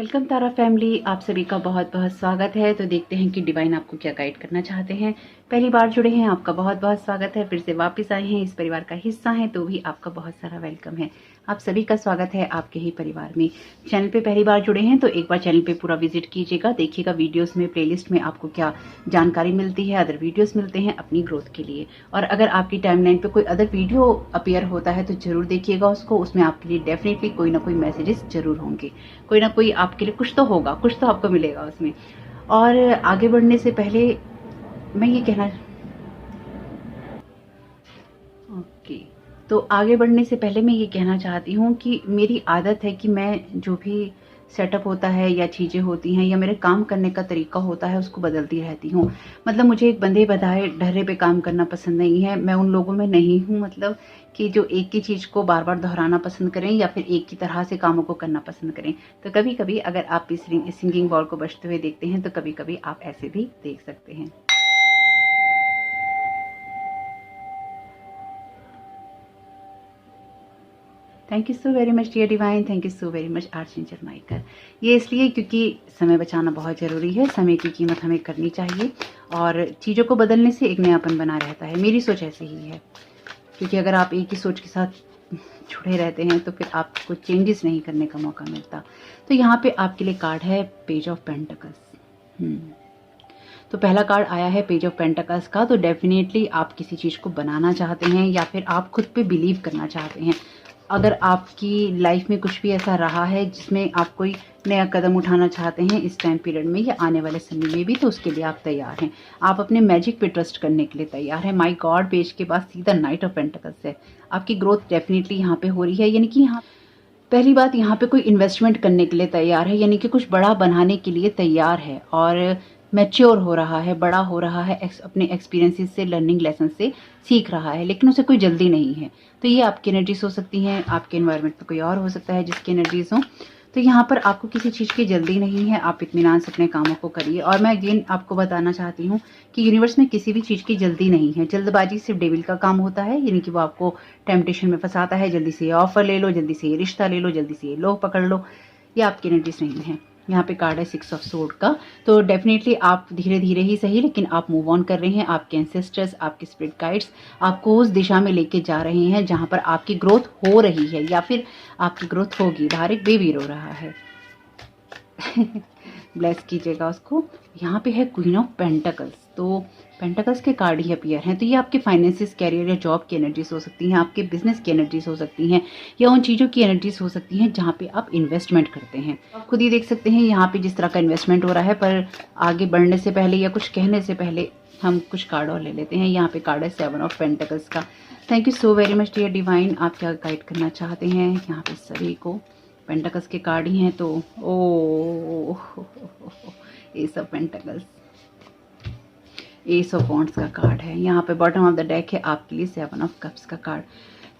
Welcome तारा family, आप सभी का बहुत बहुत स्वागत है। तो देखते हैं कि डिवाइन आपको क्या गाइड करना चाहते हैं। पहली बार जुड़े हैं, आपका बहुत बहुत स्वागत है। फिर से वापस आए हैं, इस परिवार का हिस्सा हैं, तो भी आपका बहुत सारा वेलकम है। आप सभी का स्वागत है आपके ही परिवार में। चैनल पे पहली बार जुड़े हैं तो एक बार चैनल पे पूरा विजिट कीजिएगा, देखिएगा वीडियोस में प्लेलिस्ट में आपको क्या जानकारी मिलती है, अदर वीडियोस मिलते हैं अपनी ग्रोथ के लिए। और अगर आपकी टाइमलाइन पे कोई अदर वीडियो अपीयर होता है तो जरूर देखिएगा उसको, उसमें आपके लिए डेफिनेटली कोई ना कोई मैसेजेस जरूर होंगे, कोई ना कोई आपके लिए कुछ तो होगा, कुछ तो आपको मिलेगा उसमें। और आगे बढ़ने से पहले मैं ये कहना ओके तो आगे बढ़ने से पहले मैं ये कहना चाहती हूँ कि मेरी आदत है कि मैं जो भी सेटअप होता है या चीज़ें होती हैं या मेरे काम करने का तरीका होता है उसको बदलती रहती हूँ। मतलब मुझे एक बंधे बधाए ढर्रे पे काम करना पसंद नहीं है। मैं उन लोगों में नहीं हूँ, मतलब कि जो एक ही चीज़ को बार बार दोहराना पसंद करें या फिर एक ही तरह से कामों को करना पसंद करें। तो कभी कभी अगर आप इस सिंगिंग बॉल को बजते हुए देखते हैं तो कभी कभी आप ऐसे भी देख सकते हैं। Thank you so very much dear divine, thank you so very much archangel Michael. ये इसलिए क्योंकि समय बचाना बहुत ज़रूरी है, समय की कीमत हमें करनी चाहिए और चीज़ों को बदलने से एक नयापन बना रहता है। मेरी सोच ऐसे ही है, क्योंकि अगर आप एक ही सोच के साथ जुड़े रहते हैं तो फिर आपको चेंजेस नहीं करने का मौका मिलता। तो यहाँ पे आपके लिए कार्ड है पेज ऑफ पेंटिकल्स। तो पहला कार्ड आया है पेज ऑफ पेंटिकल्स का। तो डेफिनेटली आप किसी चीज़ को बनाना चाहते हैं या फिर आप खुद पे बिलीव करना चाहते हैं। अगर आपकी लाइफ में कुछ भी ऐसा रहा है जिसमें आप कोई नया कदम उठाना चाहते हैं इस टाइम पीरियड में या आने वाले समय में भी, तो उसके लिए आप तैयार हैं। आप अपने मैजिक पे ट्रस्ट करने के लिए तैयार हैं। माय गॉड पेज के बाद सीधा नाइट ऑफ पेंटिकल्स है। आपकी ग्रोथ डेफिनेटली यहाँ पे हो रही है, यानी कि यहाँ पहली बात यहाँ पे कोई इन्वेस्टमेंट करने के लिए तैयार है, यानी कि कुछ बड़ा बनाने के लिए तैयार है और मैच्योर हो रहा है, बड़ा हो रहा है, अपने एक्सपीरियंसेस से, लर्निंग लेसन से सीख रहा है, लेकिन उसे कोई जल्दी नहीं है। तो ये आपकी एनर्जीज हो सकती हैं, आपके एनवायरनमेंट में कोई और हो सकता है जिसकी एनर्जीज हो। तो यहाँ पर आपको किसी चीज़ की जल्दी नहीं है, आप इत्मीनान से अपने कामों को करिए। और मैं अगेन आपको बताना चाहती हूँ कि यूनिवर्स में किसी भी चीज़ की जल्दी नहीं है। जल्दबाजी सिर्फ डेविल का काम होता है, यानी कि वो आपको टेम्पटेशन में फंसाता है। जल्दी से ये ऑफर ले लो, जल्दी से ये रिश्ता ले लो, जल्दी से ये लोग पकड़ लो। ये आपकी एनर्जीज नहीं है। यहाँ पे कार्ड है 6 ऑफ सोर्ड का। तो डेफिनेटली आप धीरे धीरे ही सही, लेकिन आप मूव ऑन कर रहे हैं। आपके एंसेस्टर्स, आपके स्पिरिट गाइड्स आपको उस दिशा में लेके जा रहे हैं जहां पर आपकी ग्रोथ हो रही है या फिर आपकी ग्रोथ होगी। बाहर एक बेबी रो रहा है ब्लेस कीजिएगा उसको। यहाँ पे है क्वीन ऑफ पेंटिकल्स। तो पेंटिकल्स के कार्ड ही अपीयर हैं। तो ये आपके फाइनेंसिस, कैरियर या जॉब की एनर्जीज हो सकती हैं, आपके बिजनेस की एनर्जीज हो सकती हैं, या उन चीज़ों की एनर्जीज हो सकती हैं जहाँ पे आप इन्वेस्टमेंट करते हैं। आप खुद ही देख सकते हैं यहाँ पे जिस तरह का इन्वेस्टमेंट हो रहा है। पर आगे बढ़ने से पहले या कुछ कहने से पहले हम कुछ कार्ड और ले लेते हैं। यहाँ पे कार्ड है 7 ऑफ पेंटिकल्स का। Thank you so very much dear divine, आप क्या गाइड करना चाहते हैं यहाँ पे सभी को। पेंटिकल्स के कार्ड ही हैं तो ओ ace of pentacles, ace of wands का कार्ड है। यहाँ पे बॉटम ऑफ द डेक है आपके लिए 7 ऑफ कप्स का कार्ड।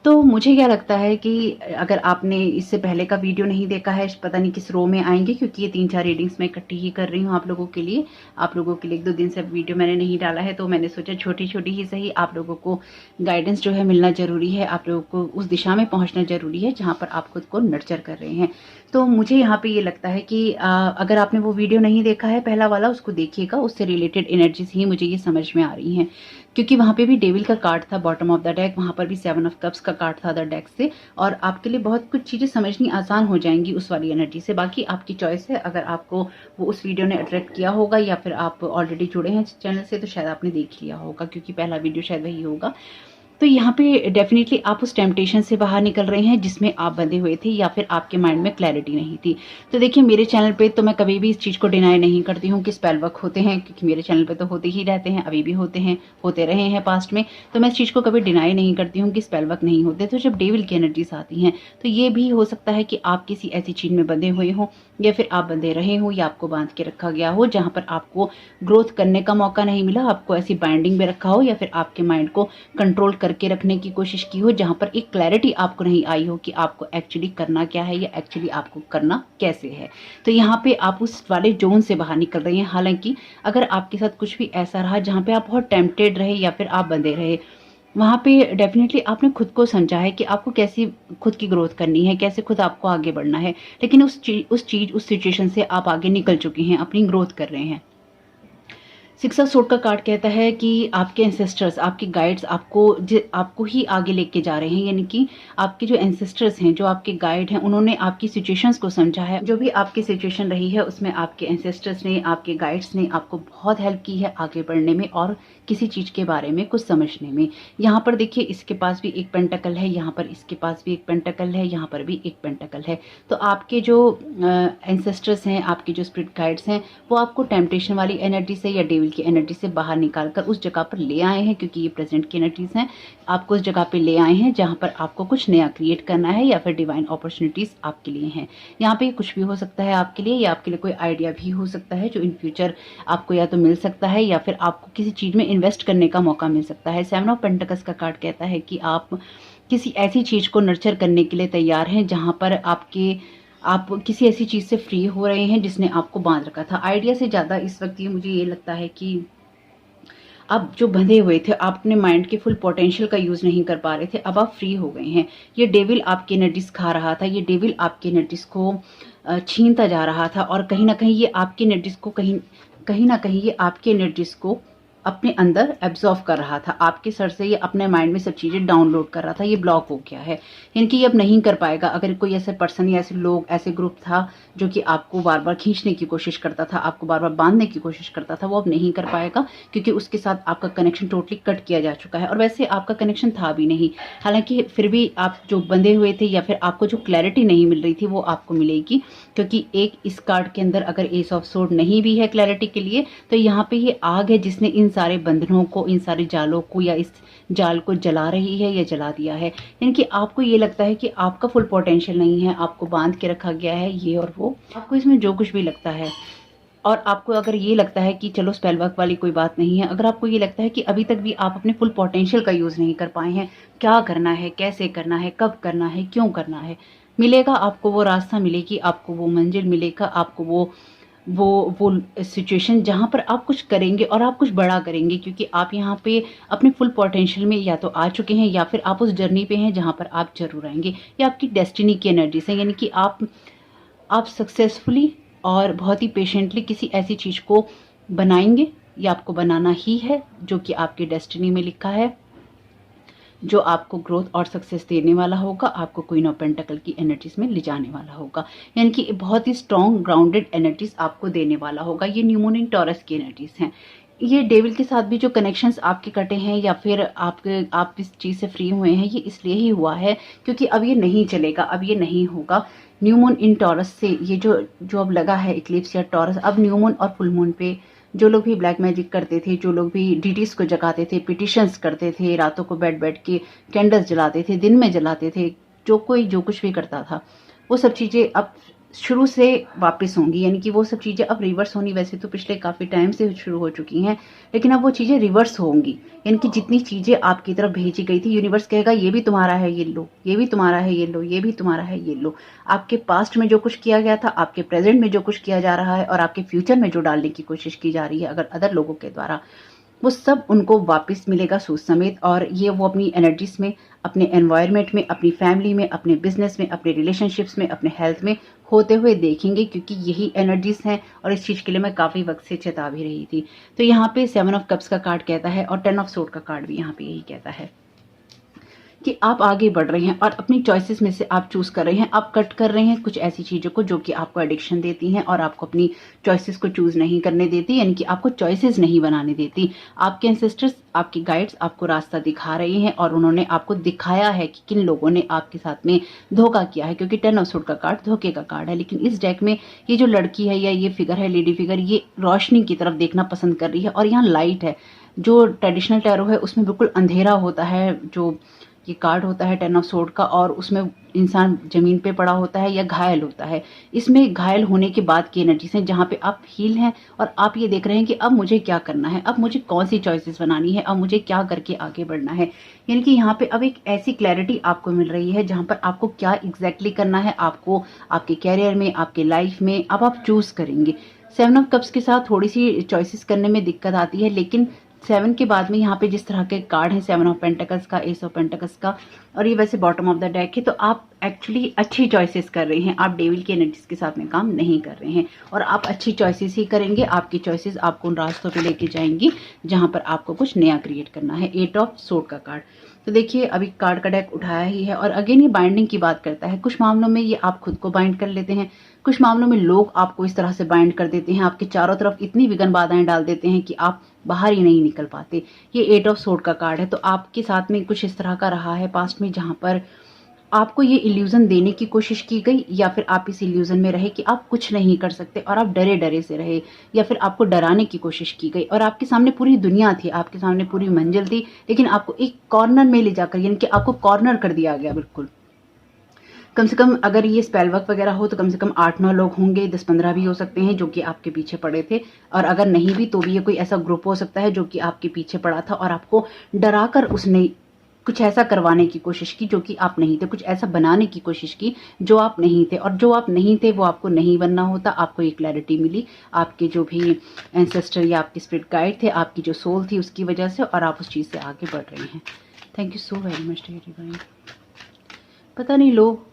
तो मुझे क्या लगता है कि अगर आपने इससे पहले का वीडियो नहीं देखा है, पता नहीं किस रो में आएंगे, क्योंकि ये 3-4 रीडिंग्स मैं इकट्ठी ही कर रही हूँ आप लोगों के लिए। आप लोगों के लिए 1-2 दिन से वीडियो मैंने नहीं डाला है, तो मैंने सोचा छोटी छोटी ही सही आप लोगों को गाइडेंस जो है मिलना जरूरी है, आप लोगों को उस दिशा में पहुंचना जरूरी है जहाँ पर आप खुद को नर्चर कर रहे हैं। तो मुझे यहाँ पे ये लगता है कि अगर आपने वो वीडियो नहीं देखा है पहला वाला, उसको देखिएगा। उससे रिलेटेड एनर्जीज ही मुझे ये समझ में आ रही हैं, क्योंकि वहाँ पे भी डेविल का कार्ड था बॉटम ऑफ द डेक, वहाँ पर भी 7 ऑफ कप्स का कार्ड था अदर डेक से। और आपके लिए बहुत कुछ चीज़ें समझनी आसान हो जाएंगी उस वाली एनर्जी से। बाकी आपकी चॉइस है, अगर आपको वो उस वीडियो ने अट्रैक्ट किया होगा या फिर आप ऑलरेडी जुड़े हैं चैनल से तो शायद आपने देख लिया होगा, क्योंकि पहला वीडियो शायद वही होगा। तो यहाँ पे डेफिनेटली आप उस टेम्पटेशन से बाहर निकल रहे हैं जिसमें आप बंधे हुए थे या फिर आपके माइंड में क्लैरिटी नहीं थी। तो देखिए मेरे चैनल पे तो मैं कभी भी इस चीज़ को डिनाई नहीं करती हूँ कि स्पेल वर्क होते हैं, क्योंकि मेरे चैनल पे तो होते ही रहते हैं, अभी भी होते हैं, होते रहे हैं पास्ट में। तो मैं इस चीज़ को कभी डिनाई नहीं करती हूँ कि स्पेल वर्क नहीं होते। तो जब डेविल की एनर्जीज आती हैं तो ये भी हो सकता है कि आप किसी ऐसी चीज़ में बंधे हुए हों या फिर आप बंधे रहे हो या आपको बांध के रखा गया हो जहाँ पर आपको ग्रोथ करने का मौका नहीं मिला, आपको ऐसी बाइंडिंग में रखा हो या फिर आपके माइंड को कंट्रोल करके रखने की कोशिश की हो जहाँ पर एक क्लैरिटी आपको नहीं आई हो कि आपको एक्चुअली करना क्या है या एक्चुअली आपको करना कैसे है। तो यहाँ पे आप उस वाले जोन से बाहर निकल रहे हैं। हालांकि अगर आपके साथ कुछ भी ऐसा रहा जहाँ पे आप बहुत टेम्पटेड रहे या फिर आप बंधे रहे, वहाँ पे डेफ़िनेटली आपने खुद को समझा है कि आपको कैसे खुद की ग्रोथ करनी है, कैसे खुद आपको आगे बढ़ना है। लेकिन उस सिचुएशन से आप आगे निकल चुके हैं, अपनी ग्रोथ कर रहे हैं। 6 ऑफ सोर्ड का कार्ड कहता है कि आपके एंसेस्टर्स, आपके गाइड्स आपको ही आगे लेके जा रहे हैं, यानी कि आपके जो एंसेस्टर्स हैं, जो आपके गाइड हैं, उन्होंने आपकी सिचुएशंस को समझा है। जो भी आपकी सिचुएशन रही है उसमें आपके एंसेस्टर्स ने, आपके गाइड्स ने आपको बहुत हेल्प की है आगे बढ़ने में और किसी चीज़ के बारे में कुछ समझने में। यहाँ पर देखिए, इसके पास भी एक पेंटाकल है, यहाँ पर इसके पास भी एक पेंटाकल है, यहाँ पर भी एक पेंटाकल है। तो आपके जो एंसेस्टर्स हैं, आपके जो स्पिरिट गाइड्स हैं, वो आपको टेम्पटेशन वाली एनर्जी से या डेविल की एनर्जी से बाहर निकाल कर उस जगह पर ले आए हैं, क्योंकि ये प्रेजेंट की एनर्जीज हैं। आपको उस जगह पे ले आए हैं जहाँ पर आपको कुछ नया क्रिएट करना है या फिर डिवाइन अपॉर्चुनिटीज आपके लिए हैं। यहाँ पे कुछ भी हो सकता है आपके लिए, या आपके लिए कोई आइडिया भी हो सकता है जो इन फ्यूचर आपको या तो मिल सकता है या फिर आपको किसी चीज़ में इन्वेस्ट करने का मौका मिल सकता है। 7 ऑफ पेंटिकल्स का कार्ड कहता है कि आप किसी ऐसी चीज़ को नर्चर करने के लिए तैयार हैं जहाँ पर आप किसी ऐसी चीज़ से फ्री हो रहे हैं जिसने आपको बांध रखा था। आइडिया से ज़्यादा इस वक्त ये मुझे ये लगता है कि आप जो बंधे हुए थे, आप अपने माइंड के फुल पोटेंशियल का यूज़ नहीं कर पा रहे थे, अब आप फ्री हो गए हैं। ये डेविल आपकी एनर्जीज खा रहा था, ये डेविल आपकी एनर्जीज को छीनता जा रहा था और कहीं ना कहीं ये आपकी एनर्जीज को कहीं ना कहीं ये आपकी एनर्जीज को अपने अंदर एब्जॉर्व कर रहा था। आपके सर से ये अपने माइंड में सब चीज़ें डाउनलोड कर रहा था। ये ब्लॉक हो गया है, इनकी ये अब नहीं कर पाएगा। अगर कोई ऐसे पर्सन या ऐसे लोग, ऐसे ग्रुप था जो कि आपको बार बार खींचने की कोशिश करता था, आपको बार बार बांधने की कोशिश करता था, वो अब नहीं कर पाएगा, क्योंकि उसके साथ आपका कनेक्शन टोटली कट किया जा चुका है। और वैसे आपका कनेक्शन था भी नहीं, हालांकि फिर भी आप जो बंधे हुए थे या फिर आपको जो क्लैरिटी नहीं मिल रही थी वो आपको मिलेगी, क्योंकि एक इस कार्ड के अंदर अगर एस ऑफ सोर्ड नहीं भी है क्लैरिटी के लिए, तो यहाँ पे ये आग है जिसने इन सारे बंधनों को, इन सारे जालों को या इस जाल को जला रही है या जला दिया है। यानी कि आपको ये लगता है कि आपका फुल पोटेंशियल नहीं है, आपको बांध के रखा गया है ये और वो, आपको इसमें जो कुछ भी लगता है। और आपको अगर ये लगता है कि चलो स्पेल वर्क वाली कोई बात नहीं है, अगर आपको ये लगता है कि अभी तक भी आप अपने फुल पोटेंशियल का यूज़ नहीं कर पाए हैं, क्या करना है, कैसे करना है, कब करना है, क्यों करना है, मिलेगा आपको वो रास्ता, मिलेगी आपको वो मंजिल, मिलेगा आपको वो सिचुएशन जहाँ पर आप कुछ करेंगे और आप कुछ बड़ा करेंगे, क्योंकि आप यहाँ पे अपने फुल पोटेंशियल में या तो आ चुके हैं या फिर आप उस जर्नी पे हैं जहाँ पर आप जरूर आएंगे। ये आपकी डेस्टिनी की एनर्जी है, यानी कि आप सक्सेसफुली और बहुत ही पेशेंटली किसी ऐसी चीज़ को बनाएंगे, या आपको बनाना ही है, जो कि आपकी डेस्टिनी में लिखा है, जो आपको ग्रोथ और सक्सेस देने वाला होगा, आपको क्वीन ऑफ पेंटाकल की एनर्जीज में ले जाने वाला होगा। यानी कि बहुत ही स्ट्रॉन्ग ग्राउंडेड एनर्जीज आपको देने वाला होगा। ये न्यू मून इन टॉरस की एनर्जीज हैं। ये डेविल के साथ भी जो कनेक्शंस आपके कटे हैं या फिर आप इस चीज़ से फ्री हुए हैं, ये इसलिए ही हुआ है क्योंकि अब ये नहीं चलेगा, अब ये नहीं होगा। न्यू मून इन टॉरस से ये जो अब लगा है इक्लिप्स या टॉरस, अब न्यू मून और फुल मून पे जो लोग भी ब्लैक मैजिक करते थे, जो लोग भी डीटीज को जगाते थे, पिटिशंस करते थे, रातों को बैठ के कैंडल्स जलाते थे, दिन में जलाते थे, जो कुछ भी करता था, वो सब चीज़ें अब शुरू से वापस होंगी। यानी कि वो सब चीज़ें अब रिवर्स होनी वैसे तो पिछले काफ़ी टाइम से शुरू हो चुकी हैं, लेकिन अब वो चीज़ें रिवर्स होंगी। यानी कि जितनी चीज़ें आपकी तरफ भेजी गई थी, यूनिवर्स कहेगा ये भी तुम्हारा है, ये लो, ये भी तुम्हारा है, ये लो, ये भी तुम्हारा है, ये लो। आपके पास्ट में जो कुछ किया गया था, आपके प्रेजेंट में जो कुछ किया जा रहा है और आपके फ्यूचर में जो डालने की कोशिश की जा रही है अगर अदर लोगों के द्वारा, वो सब उनको वापस मिलेगा सूद समेत। और ये वो अपनी एनर्जीज में, अपने एनवायरनमेंट में, अपनी फैमिली में, अपने बिजनेस में, अपने रिलेशनशिप्स में, अपने हेल्थ में होते हुए देखेंगे, क्योंकि यही एनर्जीज हैं। और इस चीज़ के लिए मैं काफ़ी वक्त से चेता भी रही थी। तो यहाँ पे 7 ऑफ कप्स का कार्ड कहता है और 10 ऑफ सोर्ड का कार्ड भी यहाँ पे यही कहता है कि आप आगे बढ़ रहे हैं और अपनी चॉइसेस में से आप चूज कर रहे हैं, आप कट कर रहे हैं कुछ ऐसी चीज़ों को जो कि आपको एडिक्शन देती हैं और आपको अपनी चॉइसेस को चूज नहीं करने देती, यानी कि आपको चॉइसेस नहीं बनाने देती। आपके एंसेस्टर्स, आपके गाइड्स आपको रास्ता दिखा रहे हैं और उन्होंने आपको दिखाया है कि किन लोगों ने आपके साथ में धोखा किया है, क्योंकि 10 ऑफ सोर्ड का कार्ड धोखे का कार्ड है। लेकिन इस डेक में ये जो लड़की है या ये फिगर है, लेडी फिगर, ये रोशनी की तरफ देखना पसंद कर रही है और यहाँ लाइट है। जो ट्रेडिशनल टैरो है उसमें बिल्कुल अंधेरा होता है, जो ये कार्ड होता है 10 ऑफ सोर्ड का, और उसमें इंसान जमीन पे पड़ा होता है या घायल होता है। इसमें घायल होने के बाद की एनर्जीज हैं जहाँ पे आप हील हैं और आप ये देख रहे हैं कि अब मुझे क्या करना है, अब मुझे कौन सी चॉइसेस बनानी है, अब मुझे क्या करके आगे बढ़ना है। यानी कि यहाँ पे अब एक ऐसी क्लैरिटी आपको मिल रही है जहाँ पर आपको क्या एग्जैक्टली करना है, आपको आपके कैरियर में, आपके लाइफ में अब आप चूज करेंगे। 7 ऑफ कप्स के साथ थोड़ी सी चॉइसेस करने में दिक्कत आती है, लेकिन 7 के बाद में यहाँ पे जिस तरह के कार्ड हैं, 7 ऑफ पेंटिकल्स का, एस ऑफ पेंटिकल्स का, और ये वैसे बॉटम ऑफ द डेक है, तो आप एक्चुअली अच्छी चॉइसेस कर रहे हैं। आप डेविल की एनर्जीज के साथ में काम नहीं कर रहे हैं और आप अच्छी चॉइसेस ही करेंगे। आपकी चॉइसेस आपको उन रास्तों पे लेके जाएंगी जहां पर आपको कुछ नया क्रिएट करना है। 8 ऑफ सोर्ड का कार्ड, तो देखिए अभी कार्ड का डेक उठाया ही है और अगेन ये बाइंडिंग की बात करता है। कुछ मामलों में ये आप खुद को बाइंड कर लेते हैं, कुछ मामलों में लोग आपको इस तरह से बाइंड कर देते हैं, आपके चारों तरफ इतनी विघ्न बाधाएं डाल देते हैं कि आप बाहर ही नहीं निकल पाते। ये 8 ऑफ सोर्ड का कार्ड है, तो आपके साथ में कुछ इस तरह का रहा है पास्ट में जहां पर आपको ये इल्यूजन देने की कोशिश की गई, या फिर आप इस इल्यूजन में रहे कि आप कुछ नहीं कर सकते और आप डरे डरे से रहे, या फिर आपको डराने की कोशिश की गई और आपके सामने पूरी दुनिया थी, आपके सामने पूरी मंजिल थी, लेकिन आपको एक कॉर्नर में ले जाकर, यानी कि आपको कॉर्नर कर दिया गया बिल्कुल। कम से कम अगर ये स्पेल वर्क वगैरह हो तो कम से कम 8-9 लोग होंगे, 10-15 भी हो सकते हैं जो कि आपके पीछे पड़े थे, और अगर नहीं भी तो भी ये कोई ऐसा ग्रुप हो सकता है जो कि आपके पीछे पड़ा था और आपको डराकर उसने कुछ ऐसा करवाने की कोशिश की जो कि आप नहीं थे, कुछ ऐसा बनाने की कोशिश की जो आप नहीं थे, और जो आप नहीं थे वो आपको नहीं बनना होता। आपको ये क्लैरिटी मिली आपके जो भी एंसेस्टर या आपके स्पिरिट गाइड थे, आपकी जो सोल थी उसकी वजह से, और आप उस चीज़ से आगे बढ़ रहे हैं। Thank you so very much dear divine. पता नहीं लोग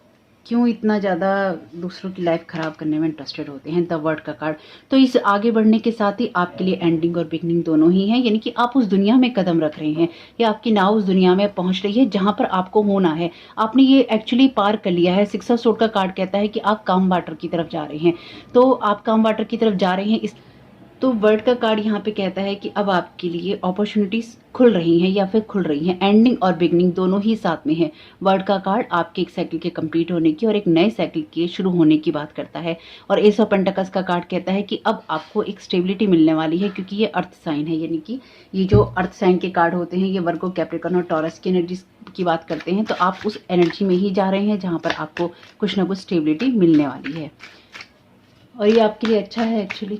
क्यों इतना ज़्यादा दूसरों की लाइफ ख़राब करने में इंटरेस्टेड होते हैं। द वर्ड का कार्ड, तो इस आगे बढ़ने के साथ ही आपके लिए एंडिंग और बिगनिंग दोनों ही हैं, यानी कि आप उस दुनिया में कदम रख रहे हैं या आपकी नाव उस दुनिया में पहुंच रही है जहां पर आपको होना है। आपने ये एक्चुअली पार कर लिया है। 6 ऑफ सोर्ड का कार्ड कहता है कि आप काम वाटर की तरफ जा रहे हैं, तो आप काम वाटर की तरफ जा रहे हैं। इस तो वर्ड का कार्ड यहाँ पे कहता है कि अब आपके लिए अपॉर्चुनिटीज खुल रही हैं या फिर खुल रही हैं। एंडिंग और बिगनिंग दोनों ही साथ में है। वर्ड का कार्ड आपके एक साइकिल के कंप्लीट होने की और एक नए साइकिल के शुरू होने की बात करता है, और एस ऑफ पेंटिकल्स का कार्ड कहता है कि अब आपको एक स्टेबिलिटी मिलने वाली है, क्योंकि ये अर्थ साइन है, यानी कि ये जो अर्थ साइन के कार्ड होते हैं ये वर्गो, कैप्रिकॉर्न और टॉरस की एनर्जी की बात करते हैं। तो आप उस एनर्जी में ही जा रहे हैं जहाँ पर आपको कुछ ना कुछ स्टेबिलिटी मिलने वाली है, और ये आपके लिए अच्छा है। एक्चुअली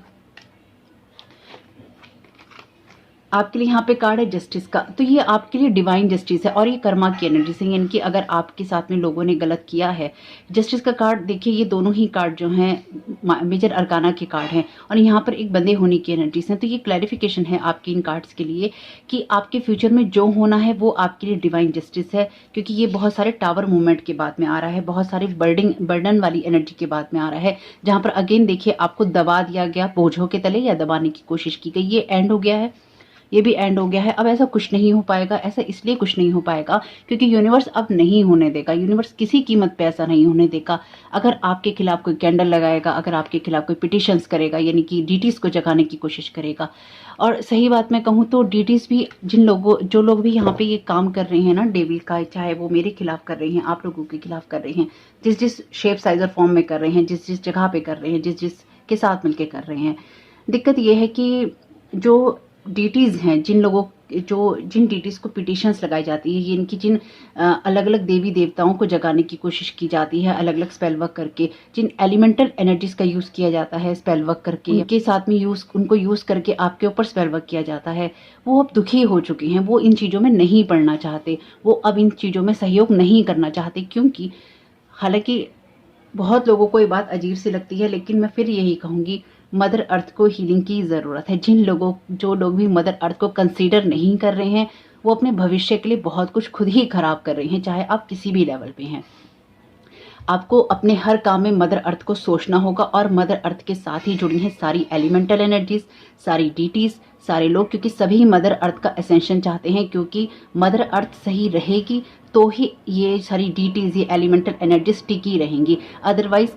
आपके लिए यहाँ पे कार्ड है जस्टिस का, तो ये आपके लिए डिवाइन जस्टिस है और ये कर्मा की एनर्जी से, यानी कि अगर आपके साथ में लोगों ने गलत किया है। जस्टिस का कार्ड देखिए, ये दोनों ही कार्ड जो हैं मेजर अरकाना के कार्ड हैं और यहाँ पर एक बंदे होने की एनर्जीज हैं। तो ये क्लैरिफिकेशन है आपके इन कार्ड्स के लिए कि आपके फ्यूचर में जो होना है वो आपके लिए डिवाइन जस्टिस है, क्योंकि ये बहुत सारे टावर मूवमेंट के बाद में आ रहा है, बहुत सारे बर्डन वाली एनर्जी के बाद में आ रहा है, जहाँ पर अगेन देखिए आपको दबा दिया गया, बोझों के तले या दबाने की कोशिश की गई। ये एंड हो गया है, ये भी एंड हो गया है। अब ऐसा कुछ नहीं हो पाएगा। ऐसा इसलिए कुछ नहीं हो पाएगा क्योंकि यूनिवर्स अब नहीं होने देगा। यूनिवर्स किसी कीमत पे ऐसा नहीं होने देगा। अगर आपके खिलाफ कोई कैंडल लगाएगा, अगर आपके खिलाफ कोई पिटिशंस करेगा, यानी कि डीटीज को जगाने की कोशिश करेगा, और सही बात मैं कहूँ तो डीटीज भी जो लोग भी यहाँ पे ये काम कर रहे हैं ना डेविल का, चाहे वो मेरे खिलाफ कर रहे हैं, आप लोगों के खिलाफ कर रहे हैं, जिस जिस शेप साइज और फॉर्म में कर रहे हैं, जिस जिस जगह पे कर रहे हैं, जिस जिस के साथ मिलके कर रहे हैं, दिक्कत ये है कि जो डीटीज हैं, जिन डीटीज को पिटिशंस लगाई जाती है, यानी कि जिन अलग अलग देवी देवताओं को जगाने की कोशिश की जाती है अलग अलग स्पेल वर्क करके, जिन एलिमेंटल एनर्जीज का यूज किया जाता है स्पेल वर्क करके, उनके साथ में उनको यूज करके आपके ऊपर स्पेल वर्क किया जाता है, वो अब दुखी हो चुके हैं। वो इन चीजों में नहीं पड़ना चाहते, वो अब इन चीजों में सहयोग नहीं करना चाहते, क्योंकि हालांकि बहुत लोगों को ये बात अजीब सी लगती है, लेकिन मैं फिर यही कहूंगी, मदर अर्थ को हीलिंग की ज़रूरत है। जो लोग भी मदर अर्थ को कंसीडर नहीं कर रहे हैं, वो अपने भविष्य के लिए बहुत कुछ खुद ही खराब कर रहे हैं, चाहे आप किसी भी लेवल पे हैं। आपको अपने हर काम में मदर अर्थ को सोचना होगा, और मदर अर्थ के साथ ही जुड़ी हैं सारी एलिमेंटल एनर्जीज, सारी डीटीज, सारे लोग, क्योंकि सभी मदर अर्थ का असेंशन चाहते हैं, क्योंकि मदर अर्थ सही रहेगी तो ही ये सारी डीटीज, ये एलिमेंटल एनर्जीज टिकी रहेंगी। अदरवाइज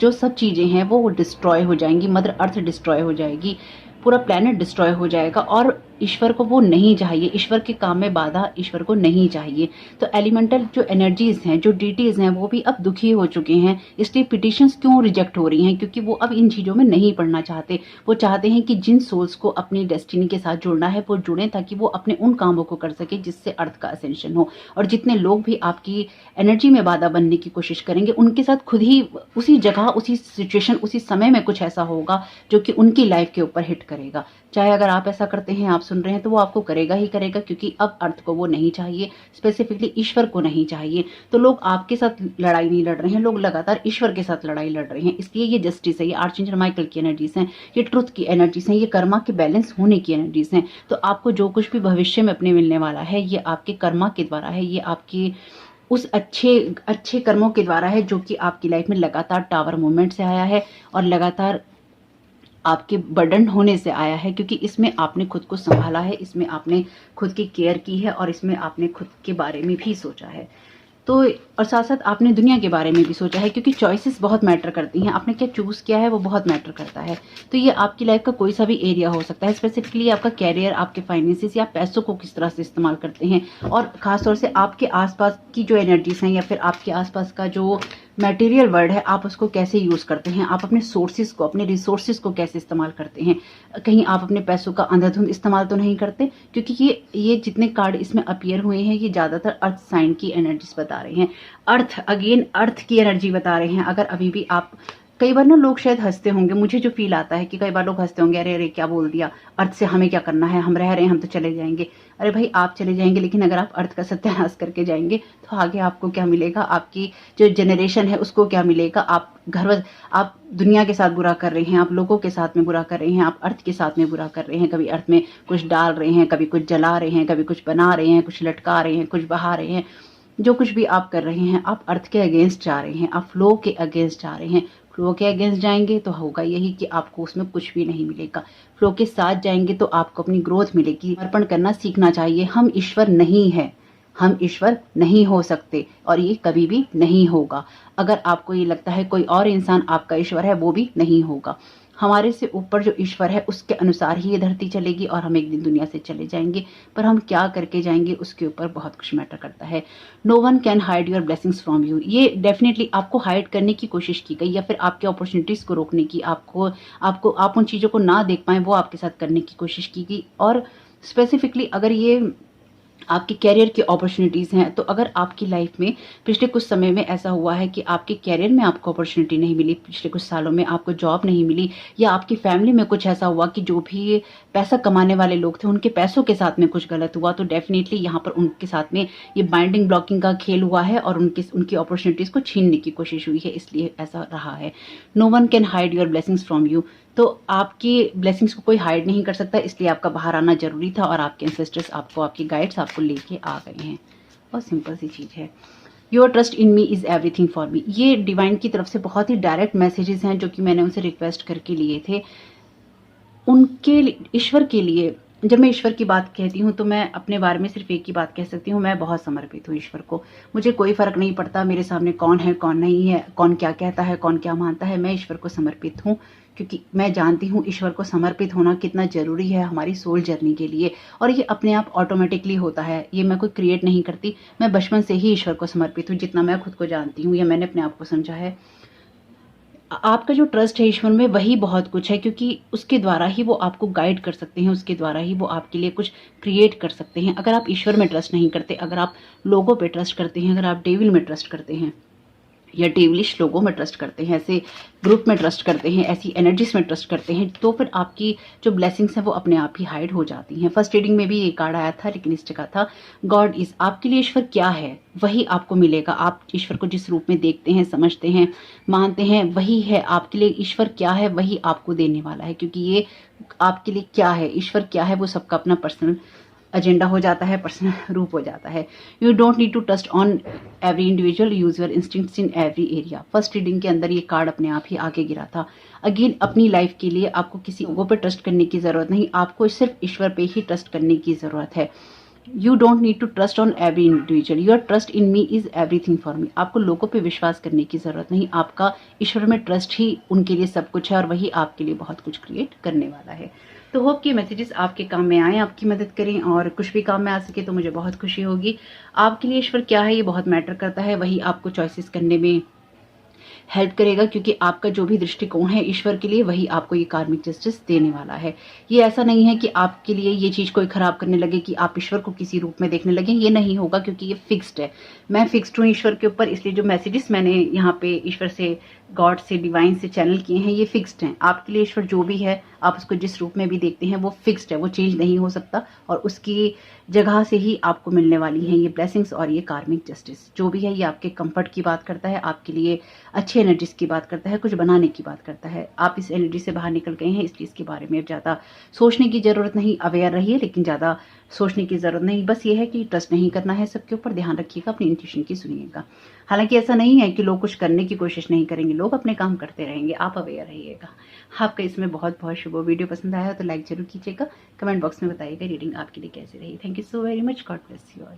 जो सब चीज़ें हैं वो डिस्ट्रॉय हो जाएंगी, मदर अर्थ डिस्ट्रॉय हो जाएगी, पूरा प्लेनेट डिस्ट्रॉय हो जाएगा, और ईश्वर को वो नहीं चाहिए। ईश्वर के काम में बाधा ईश्वर को नहीं चाहिए। तो एलिमेंटल जो एनर्जीज हैं, जो डीटीज हैं, वो भी अब दुखी हो चुके हैं। इसलिए पिटिशंस क्यों रिजेक्ट हो रही हैं? क्योंकि वो अब इन चीज़ों में नहीं पड़ना चाहते। वो चाहते हैं कि जिन सोल्स को अपनी डेस्टिनी के साथ जुड़ना है वो जुड़ें, ताकि वो अपने उन कामों को कर सके जिससे अर्थ का असेंशन हो। और जितने लोग भी आपकी एनर्जी में बाधा बनने की कोशिश करेंगे, उनके साथ खुद ही उसी जगह, उसी सिचुएशन, उसी समय में कुछ ऐसा होगा जो कि उनकी लाइफ के ऊपर हिट करेगा। चाहे अगर आप ऐसा करते हैं, आप सुन रहे हैं तो वो आपको करेगा ही करेगा, क्योंकि अब अर्थ को वो नहीं चाहिए, स्पेसिफिकली ईश्वर को नहीं चाहिए। तो लोग आपके साथ लड़ाई नहीं लड़ रहे हैं, लोग लगातार ईश्वर के साथ लड़ाई लड़ रहे हैं। इसलिए ये जस्टिस है, ये आर्चएंजल माइकल की एनर्जीज हैं, ये ट्रुथ की एनर्जीज हैं, ये कर्मा के बैलेंस होने की एनर्जीज हैं। तो आपको जो कुछ भी भविष्य में अपने मिलने वाला है, ये आपके कर्मा के द्वारा है, ये आपके उस अच्छे कर्मों के द्वारा है, जो कि आपकी लाइफ में लगातार टावर मूवमेंट से आया है और लगातार आपके बर्डन होने से आया है, क्योंकि इसमें आपने खुद को संभाला है, इसमें आपने खुद की केयर की है और इसमें आपने खुद के बारे में भी सोचा है। तो और साथ साथ आपने दुनिया के बारे में भी सोचा है, क्योंकि चॉइसेस बहुत मैटर करती हैं। आपने क्या चूज़ किया है वो बहुत मैटर करता है। तो ये आपकी लाइफ का कोई सा भी एरिया हो सकता है, स्पेसिफिकली आपका कैरियर, आपके फाइनेंसेस या पैसों को किस तरह से इस्तेमाल करते हैं, और खासतौर से आपके आसपास की जो एनर्जीज हैं या फिर आपके आसपास का जो मटेरियल वर्ल्ड है, आप उसको कैसे यूज़ करते हैं, आप अपने सोर्सेज को, अपने रिसोर्सेज को कैसे इस्तेमाल करते हैं। कहीं आप अपने पैसों का अंधाधुंध इस्तेमाल तो नहीं करते, क्योंकि ये जितने कार्ड इसमें अपीयर हुए हैं ये ज़्यादातर अर्थ साइन की एनर्जीज बता रहे हैं। अर्थ की एनर्जी बता रहे हैं। अगर अभी भी आप, कई बार ना लोग शायद हंसते होंगे, मुझे जो फील आता है कि कई बार लोग हंसते होंगे, अरे अरे क्या बोल दिया, अर्थ से हमें क्या करना है, हम रह रहे हैं, हम तो चले जाएंगे। अरे भाई आप चले जाएंगे, लेकिन अगर आप अर्थ का सत्यानाश करके जाएंगे तो आगे आपको क्या मिलेगा, आपकी जो जनरेशन है उसको क्या मिलेगा। आप दुनिया के साथ बुरा कर रहे हैं, आप लोगों के साथ में बुरा कर रहे हैं, आप अर्थ के साथ में बुरा कर रहे हैं। कभी अर्थ में कुछ डाल रहे हैं, कभी कुछ जला रहे हैं, कभी कुछ बना रहे हैं, कुछ लटका रहे हैं, कुछ बहा रहे हैं। जो कुछ भी आप कर रहे हैं, आप अर्थ के अगेंस्ट जा रहे हैं, आप फ्लो के अगेंस्ट जा रहे हैं। फ्लो के अगेंस्ट जाएंगे तो होगा यही कि आपको उसमें कुछ भी नहीं मिलेगा। फ्लो के साथ जाएंगे तो आपको अपनी ग्रोथ मिलेगी। अर्पण करना सीखना चाहिए। हम ईश्वर नहीं है, हम ईश्वर नहीं हो सकते और ये कभी भी नहीं होगा। अगर आपको ये लगता है कोई और इंसान आपका ईश्वर है, वो भी नहीं होगा। हमारे से ऊपर जो ईश्वर है उसके अनुसार ही ये धरती चलेगी और हम एक दिन दुनिया से चले जाएंगे, पर हम क्या करके जाएंगे उसके ऊपर बहुत कुछ मैटर करता है। No one can hide your blessings from you. ये डेफिनेटली आपको हाइड करने की कोशिश की गई या फिर आपके अपॉर्चुनिटीज को रोकने की, आप उन चीज़ों को ना देख पाए वो आपके साथ करने की कोशिश की गई। और स्पेसिफिकली अगर ये आपके कैरियर की अपॉर्चुनिटीज़ हैं, तो अगर आपकी लाइफ में पिछले कुछ समय में ऐसा हुआ है कि आपके कैरियर में आपको अपॉर्चुनिटी नहीं मिली, पिछले कुछ सालों में आपको जॉब नहीं मिली, या आपकी फैमिली में कुछ ऐसा हुआ कि जो भी पैसा कमाने वाले लोग थे उनके पैसों के साथ में कुछ गलत हुआ, तो डेफिनेटली यहाँ पर उनके साथ में ये बाइंडिंग ब्लॉकिंग का खेल हुआ है और उनकी अपॉर्चुनिटीज़ को छीनने की कोशिश हुई है, इसलिए ऐसा रहा है। No one can hide your blessings from you. तो आपकी ब्लेसिंग्स को कोई हाइड नहीं कर सकता, इसलिए आपका बाहर आना जरूरी था और आपके एंसेस्टर्स आपको, आपके गाइड्स आपको लेके आ गए हैं। बहुत सिंपल सी चीज़ है। Your trust in me is everything for मी। ये डिवाइन की तरफ से बहुत ही डायरेक्ट मैसेजेस हैं जो कि मैंने उनसे रिक्वेस्ट करके लिए थे। उनके ईश्वर के लिए, जब मैं ईश्वर की बात कहती हूँ तो मैं अपने बारे में सिर्फ एक ही बात कह सकती हूँ, मैं बहुत समर्पित हूँ ईश्वर को। मुझे कोई फ़र्क नहीं पड़ता मेरे सामने कौन है कौन नहीं है, कौन क्या कहता है कौन क्या मानता है, मैं ईश्वर को समर्पित हूँ, क्योंकि मैं जानती हूँ ईश्वर को समर्पित होना कितना ज़रूरी है हमारी सोल जर्नी के लिए। और ये अपने आप ऑटोमेटिकली होता है, ये मैं कोई क्रिएट नहीं करती। मैं बचपन से ही ईश्वर को समर्पित हूँ, जितना मैं खुद को जानती हूँ या मैंने अपने आप को समझा है। आपका जो ट्रस्ट है ईश्वर में वही बहुत कुछ है, क्योंकि उसके द्वारा ही वो आपको गाइड कर सकते हैं, उसके द्वारा ही वो आपके लिए कुछ क्रिएट कर सकते हैं। अगर आप ईश्वर में ट्रस्ट नहीं करते, अगर आप लोगों पे ट्रस्ट करते हैं, अगर आप डेविल में ट्रस्ट करते हैं या डेविलिश लोगों में ट्रस्ट करते हैं, ऐसे ग्रुप में ट्रस्ट करते हैं, ऐसी एनर्जीज में ट्रस्ट करते हैं, तो फिर आपकी जो ब्लेसिंग्स हैं वो अपने आप ही हाइड हो जाती हैं। फर्स्ट रीडिंग में भी ये कार्ड आया था, लेकिन इस जगह था गॉड इज। आपके लिए ईश्वर क्या है वही आपको मिलेगा। आप ईश्वर को जिस रूप में देखते हैं, समझते हैं, मानते हैं, वही है आपके लिए। ईश्वर क्या है वही आपको देने वाला है, क्योंकि ये आपके लिए क्या है, ईश्वर क्या है, वो सबका अपना पर्सनल एजेंडा हो जाता है, पर्सनल रूप हो जाता है। You don't need to trust on every individual, use your instincts in every area. First reading के अंदर ये कार्ड अपने आप ही आगे गिरा था। अगेन, अपनी लाइफ के लिए आपको किसी लोगों पर ट्रस्ट करने की जरूरत नहीं, आपको सिर्फ ईश्वर पे ही ट्रस्ट करने की जरूरत है। You don't need to trust on every individual, your trust in me is everything for me. आपको लोगों पे विश्वास करने की जरूरत नहीं, आपका ईश्वर में ट्रस्ट ही उनके लिए सब कुछ है और वही आपके लिए बहुत कुछ क्रिएट करने वाला है। तो होप कि मैसेजेस आपके काम में आए, आपकी मदद करें और कुछ भी काम में आ सके तो मुझे बहुत खुशी होगी। आपके लिए ईश्वर क्या है ये बहुत मैटर करता है, वही आपको चॉइसेस करने में हेल्प करेगा, क्योंकि आपका जो भी दृष्टिकोण है ईश्वर के लिए वही आपको ये कार्मिक जस्टिस देने वाला है। ये ऐसा नहीं है कि आपके लिए ये चीज़ कोई खराब करने लगे कि आप ईश्वर को किसी रूप में देखने लगे, ये नहीं होगा, क्योंकि ये फिक्स्ड है। मैं फिक्स्ड हूँ ईश्वर के ऊपर, इसलिए जो मैसेजेस मैंने यहाँ पे ईश्वर से गॉड से, डिवाइन से चैनल किए हैं, ये फिक्स्ड हैं। आपके लिए ईश्वर जो भी है, आप उसको जिस रूप में भी देखते हैं, वो फिक्स्ड है, वो चेंज नहीं हो सकता। और उसकी जगह से ही आपको मिलने वाली हैं ये ब्लेसिंग्स और ये कार्मिक जस्टिस। जो भी है ये आपके कंफर्ट की बात करता है, आपके लिए अच्छी एनर्जीज की बात करता है, कुछ बनाने की बात करता है। आप इस एनर्जी से बाहर निकल गए हैं, इसलिए इसके बारे में ज़्यादा सोचने की ज़रूरत नहीं। अवेयर रहिए, लेकिन ज़्यादा सोचने की ज़रूरत नहीं। बस ये है कि ट्रस्ट नहीं करना है सबके ऊपर, ध्यान रखिएगा, अपनी इंट्यूशन की सुनिएगा। हालांकि ऐसा नहीं है कि लोग कुछ करने की कोशिश नहीं करेंगे, लोग अपने काम करते रहेंगे, आप अवेयर रहिएगा। आपका इसमें बहुत बहुत शुभ। वीडियो पसंद आया तो लाइक जरूर कीजिएगा, कमेंट बॉक्स में बताइएगा रीडिंग आपके लिए कैसी रही। Thank you so very much, God bless you all.